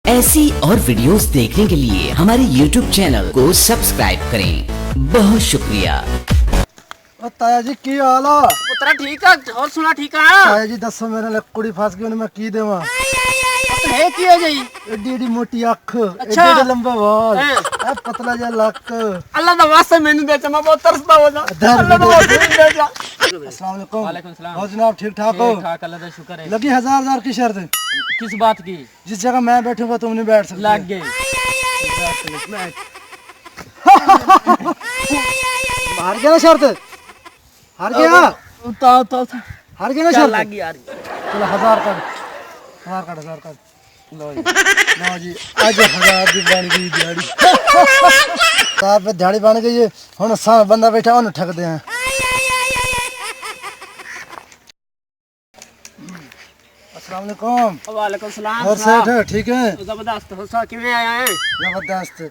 ऐसी और वीडियोस देखने के लिए हमारे YouTube चैनल को सब्सक्राइब करें। बहुत शुक्रिया। ताया जी की हाल है? पुत्रा ठीक है और सुना ठीक है ताया जी दसो मेरे लिए कुड़ी फस गई मैं की देवा? तो है की है जी एडी एडी मोटी अख, अच्छा। एडे एडे लंबे बाल, हैं। ए पतला जा लक। अल्लाह दा वास्ते मैंने दे मैं बहुत तरसता हो जा धर अल्लाह दा वास्ते दे जा अस्सलाम वालेकुम। वालेकुम सलाम। और जनाब ठीक ठाक हो? ठीक ठाक, अल्लाह का शुक्र है। लगी हजार की शर्त? किस बात की? जिस जगह मैं बैठूंगा तुम नहीं बैठ सकते। लग गए। हार गया ना शर्त? हार गया? तो हार गया ना क्या शर्त? लग गई यार चलो हजार कर। लो जी आज हजार दी बन गई दिहाड़ी। साहब पे दिहाड़ी बन गई है। हुन सा बंदा बैठा ओनु ठगदे हैं। अस्सलाम वालेकुम। वालेकुम सलाम और सेठ ठीक है? जबरदस्त हो सा किवें आया है जबरदस्त।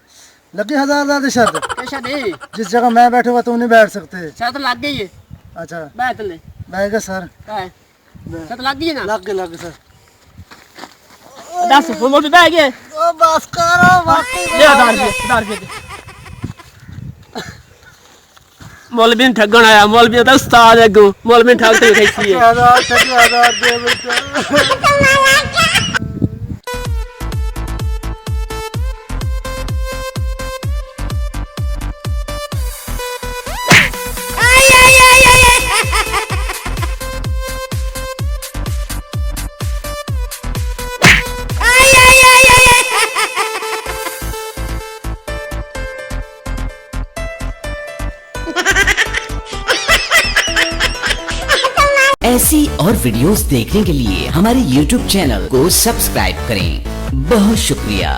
लगी हजार दी शर्त? कैसा दे जिस जगह मैं बैठूंगा तुम नहीं बैठ सकते। शायद लग गई है अच्छा बैठ ले बैठेगा सर। है शायद लग गई है ना लग गए सर। दस फोन पे बैठ गए ओ बस करो बाकी ले आधार पे मौलवी ठगन आया मौलवी तो उस्ताद है गो मौलवी ठगते कैसी है हजार दे बेटा। ऐसी और वीडियोस देखने के लिए हमारे YouTube चैनल को सब्सक्राइब करें। बहुत शुक्रिया।